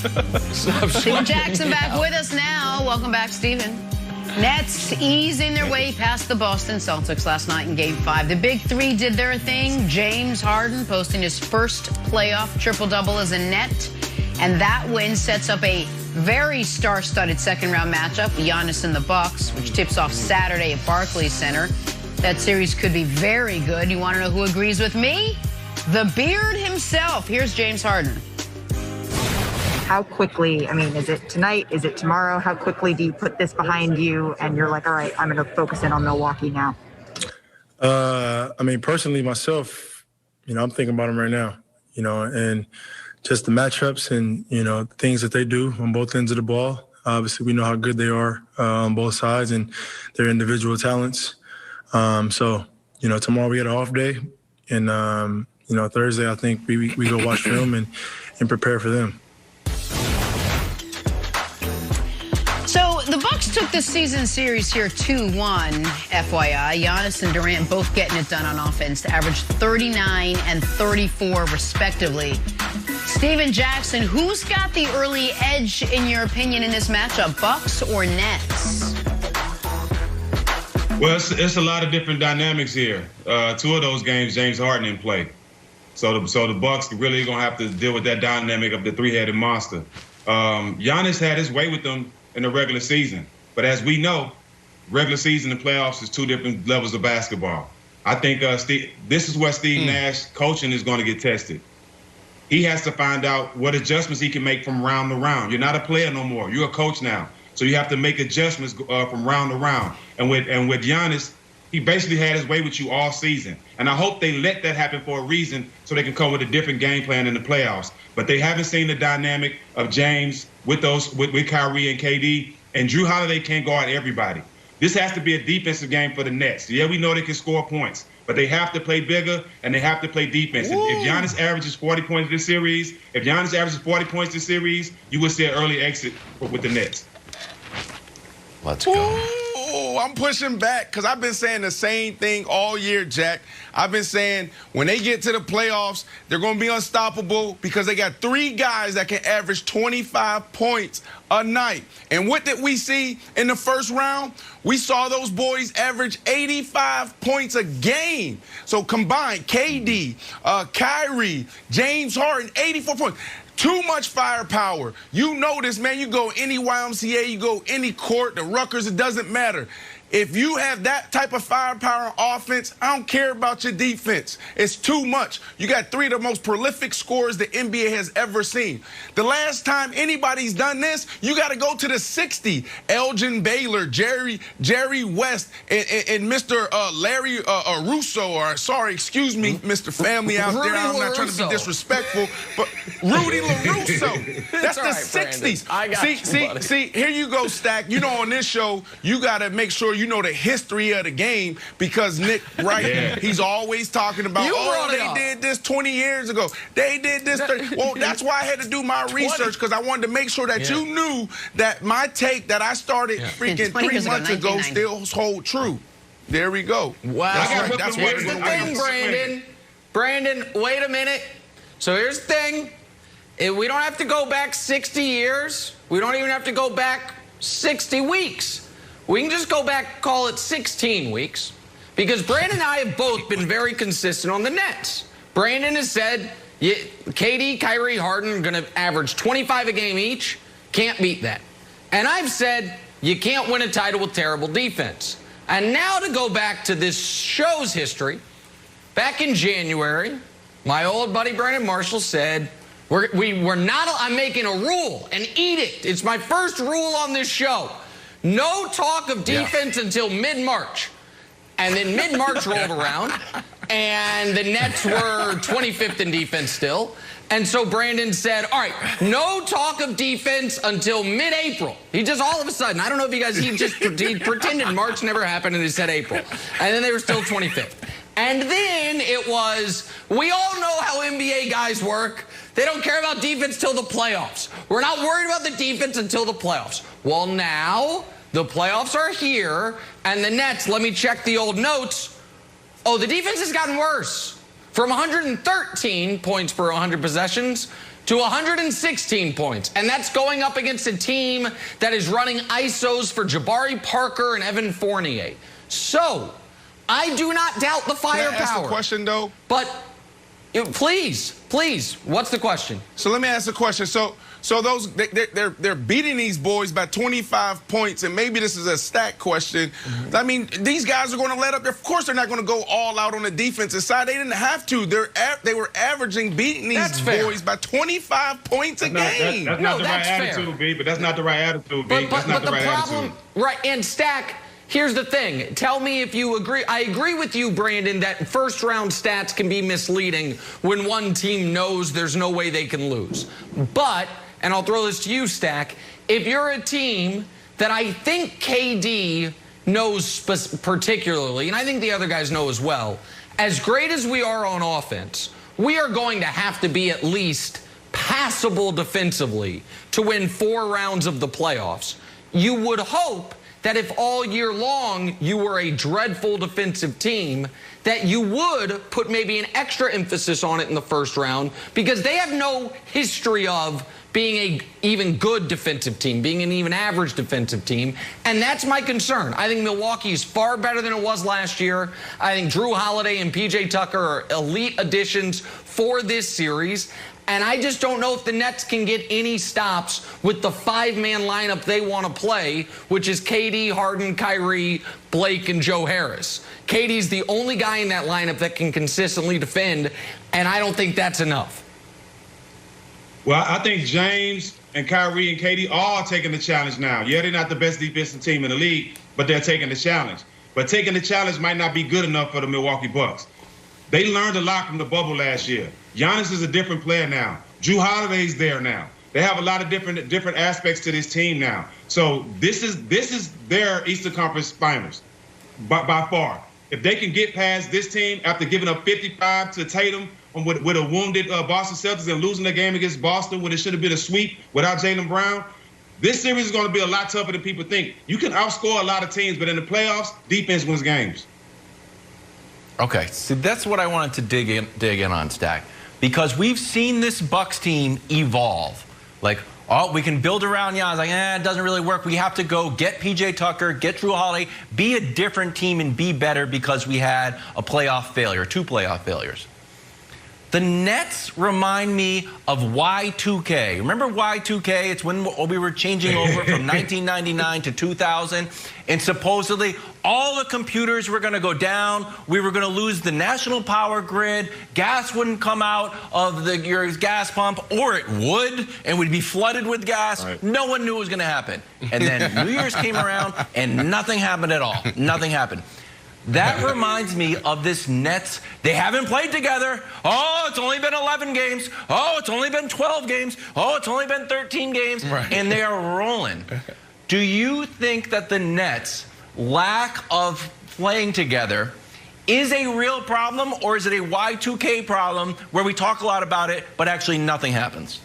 Steven Jackson back with us now. Welcome back, Steven. Nets easing their way past the Boston Celtics last night in Game 5. The Big Three did their thing. James Harden posting his first playoff triple-double as a Net. And that win sets up a very star-studded second-round matchup, Giannis and the Bucks, which tips off Saturday at Barclays Center. That series could be very good. You want to know who agrees with me? The Beard himself. Here's James Harden. How quickly, I mean, is it tonight? Is it tomorrow? How quickly do you put this behind you and you're like, all right, I'm going to focus in on Milwaukee now? I mean, personally, myself, I'm thinking about them right now, and just the matchups and, things that they do on both ends of the ball. Obviously, we know how good they are on both sides and their individual talents. So, tomorrow we had an off day. And, Thursday, I think we go watch film and prepare for them. So the Bucks took the season series here 2-1, FYI. Giannis and Durant both getting it done on offense to average 39 and 34 respectively. Steven Jackson, who's got the early edge in your opinion in this matchup, Bucks or Nets? Well, it's a lot of different dynamics here. Two of those games, James Harden didn't play. So the Bucks really gonna have to deal with that dynamic of the three-headed monster. Giannis had his way with them in the regular season. But as we know, regular season and playoffs is two different levels of basketball. I think this is where Steve Nash coaching is going to get tested. He has to find out what adjustments he can make from round to round. You're not a player no more. You're a coach now. So you have to make adjustments from round to round. And with Giannis, he basically had his way with you all season. And I hope they let that happen for a reason so they can come with a different game plan in the playoffs. But they haven't seen the dynamic of James with Kyrie and KD. And Drew Holiday can't guard everybody. This has to be a defensive game for the Nets. Yeah, we know they can score points, but they have to play bigger and they have to play defense. If Giannis averages 40 points this series, you would see an early exit with the Nets. Let's go. I'm pushing back because I've been saying the same thing all year, Jack. I've been saying when they get to the playoffs, they're going to be unstoppable because they got three guys that can average 25 points a night. And what did we see in the first round? We saw those boys average 85 points a game. So combined, KD, Kyrie, James Harden, 84 points. Too much firepower. You know this, man. You go any YMCA, you go any court, the Rutgers, it doesn't matter. If you have that type of firepower on offense, I don't care about your defense. It's too much. You got three of the most prolific scorers the NBA has ever seen. The last time anybody's done this, you got to go to the 60. Elgin Baylor, Jerry West, and Mr. Larry Russo, or sorry, excuse me, Mr. Family out there. I'm not trying to be disrespectful, but Rudy LaRusso. That's the 60s. I got you, see, here you go, Stack. You know, on this show, you got to make sure you know the history of the game because Nick, right, he's always talking about, they did this 20 years ago. They did this 30. Well, that's why I had to do my research because I wanted to make sure that you knew that my take that I started freaking 3 months ago still hold true. There we go. Wow. That's what here's the thing, Brandon. Brandon, wait a minute. So here's the thing. We don't have to go back 60 years. We don't even have to go back 60 weeks. We can just go back, call it 16 weeks, because Brandon and I have both been very consistent on the Nets. Brandon has said, KD, Kyrie, Harden are going to average 25 a game each. Can't beat that. And I've said, you can't win a title with terrible defense. And now to go back to this show's history, back in January, my old buddy Brandon Marshall said, I'm making a rule, and eat it. It's my first rule on this show. No talk of defense until mid-March. And then mid-March rolled around, and the Nets were 25th in defense still. And so Brandon said, all right, no talk of defense until mid-April. He just all of a sudden, I don't know if you guys, he pretended March never happened and he said April. And then they were still 25th. And then it was, we all know how NBA guys work. They don't care about defense till the playoffs. We're not worried about the defense until the playoffs. Well, now the playoffs are here, and the Nets, let me check the old notes. Oh, the defense has gotten worse. from 113 points per 100 possessions to 116 points. And that's going up against a team that is running ISOs for Jabari Parker and Evan Fournier. So, I do not doubt the firepower. Can I ask a question, though? But, please, what's the question? So let me ask a question. So those they're beating these boys by 25 points, and maybe this is a stat question. Mm-hmm. I mean, these guys are going to let up. Of course, they're not going to go all out on the defensive side. They didn't have to. They were averaging beating these boys by 25 points a game. That's not the right attitude, B. But that's not the right attitude, B. That's not the right attitude. Right, and Stack. Here's the thing. Tell me if you agree. I agree with you, Brandon, that first-round stats can be misleading when one team knows there's no way they can lose. But, and I'll throw this to you, Stack, if you're a team that I think KD knows particularly, and I think the other guys know as well, as great as we are on offense, we are going to have to be at least passable defensively to win 4 rounds of the playoffs. You would hope that if all year long you were a dreadful defensive team, that you would put maybe an extra emphasis on it in the first round, because they have no history of being a even good defensive team, being an even average defensive team, and that's my concern. I think Milwaukee is far better than it was last year. I think Drew Holiday and PJ Tucker are elite additions for this series. And I just don't know if the Nets can get any stops with the 5-man lineup they want to play, which is KD, Harden, Kyrie, Blake, and Joe Harris. KD's the only guy in that lineup that can consistently defend, and I don't think that's enough. Well, I think James and Kyrie and KD all taking the challenge now. Yeah, they're not the best defensive team in the league, but they're taking the challenge. But taking the challenge might not be good enough for the Milwaukee Bucks. They learned a lot from the bubble last year. Giannis is a different player now. Drew Holiday's there now. They have a lot of different aspects to this team now. So this is their Eastern Conference Finals by far. If they can get past this team after giving up 55 to Tatum with a wounded Boston Celtics and losing the game against Boston when it should have been a sweep without Jaylen Brown, this series is going to be a lot tougher than people think. You can outscore a lot of teams, but in the playoffs, defense wins games. Okay, so that's what I wanted to dig in on, Stack, because we've seen this Bucks team evolve. Like, oh, we can build around Giannis. Like, it doesn't really work. We have to go get PJ Tucker, get Drew Holiday, be a different team and be better because we had a playoff failure, 2 playoff failures. The Nets remind me of Y2K. Remember Y2K? It's when we were changing over from 1999 to 2000. And supposedly all the computers were going to go down. We were going to lose the national power grid. Gas wouldn't come out of your gas pump, or it would, and we'd be flooded with gas. Right. No one knew it was going to happen. And then New Year's came around, and nothing happened at all. Nothing happened. That reminds me of this Nets. They haven't played together. Oh, it's only been 11 games. Oh, it's only been 12 games. Oh, it's only been 13 games. Right. And they are rolling. Do you think that the Nets' lack of playing together is a real problem, or is it a Y2K problem where we talk a lot about it, but actually nothing happens?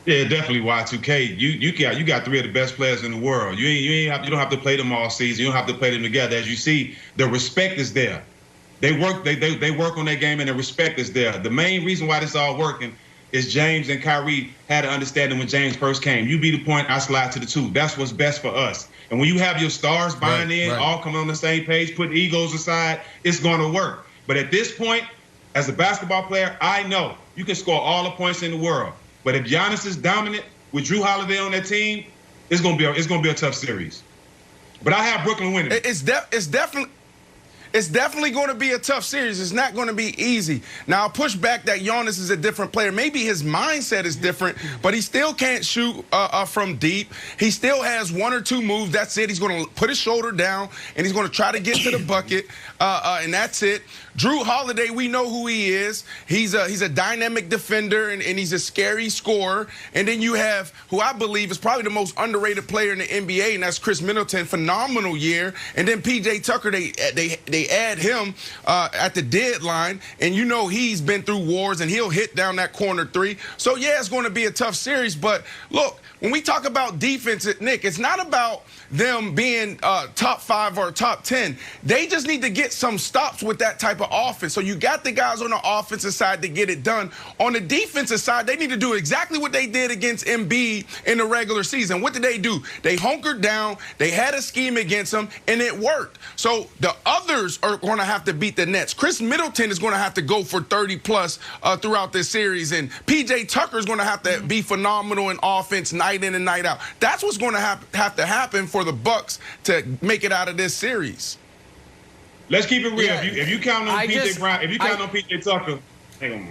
Yeah, definitely Y2K. You got 3 of the best players in the world. You don't have to play them all season. You don't have to play them together. As you see, the respect is there. They work on their game, and the respect is there. The main reason why this is all working is James and Kyrie had an understanding when James first came. You be the point, I slide to the 2. That's what's best for us. And when you have your stars buying in, all coming on the same page, putting egos aside, it's going to work. But at this point, as a basketball player, I know you can score all the points in the world. But if Giannis is dominant with Drew Holiday on that team, it's gonna be a tough series. But I have Brooklyn winning. It's definitely going to be a tough series. It's not going to be easy. Now, I'll push back that Giannis is a different player. Maybe his mindset is different, but he still can't shoot from deep. He still has 1 or 2 moves. That's it. He's going to put his shoulder down, and he's going to try to get to the bucket, and that's it. Drew Holiday, we know who he is. He's a dynamic defender, and he's a scary scorer. And then you have who I believe is probably the most underrated player in the NBA, and that's Chris Middleton. Phenomenal year. And then PJ Tucker, they add him at the deadline, and you know he's been through wars, and he'll hit down that corner 3. So, yeah, it's going to be a tough series. But, look, when we talk about defense, Nick, it's not about them being top 5 or top 10. They just need to get some stops with that type of the offense. So you got the guys on the offensive side to get it done. On the defensive side, they need to do exactly what they did against Embiid in the regular season. What did they do? They hunkered down. They had a scheme against them, and it worked. So the others are going to have to beat the Nets. Chris Middleton is going to have to go for 30-plus throughout this series, and P.J. Tucker is going to have to be phenomenal in offense night in and night out. That's what's going to have to happen for the Bucks to make it out of this series. Let's keep it real. Yeah, if you count on PJ Brown, if you count on PJ Tucker, hang on.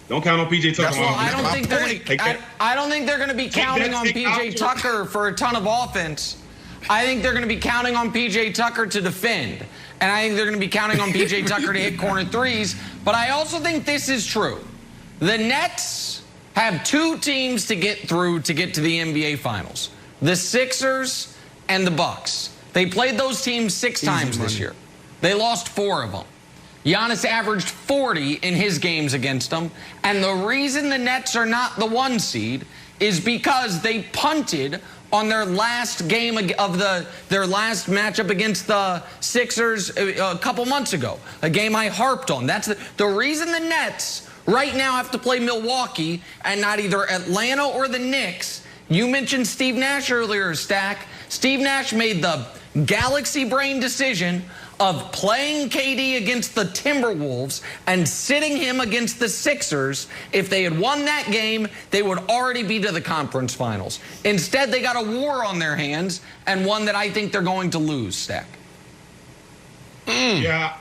Don't count on PJ Tucker. Well, I don't think they're going to be counting on PJ Tucker for a ton of offense. I think they're going to be counting on PJ Tucker to defend. And I think they're going to be counting on PJ Tucker to hit corner threes. But I also think this is true. The Nets have two teams to get through to get to the NBA Finals. The Sixers and the Bucks. They played those teams 6 times this year. They lost 4 of them. Giannis averaged 40 in his games against them. And the reason the Nets are not the 1 seed is because they punted on their last game of their last matchup against the Sixers a couple months ago. A game I harped on. That's the reason the Nets right now have to play Milwaukee and not either Atlanta or the Knicks. You mentioned Steve Nash earlier, Stack. Steve Nash made the galaxy brain decision of playing KD against the Timberwolves and sitting him against the Sixers. If they had won that game, they would already be to the conference finals. Instead, they got a war on their hands, and one that I think they're going to lose, Stack. Yeah.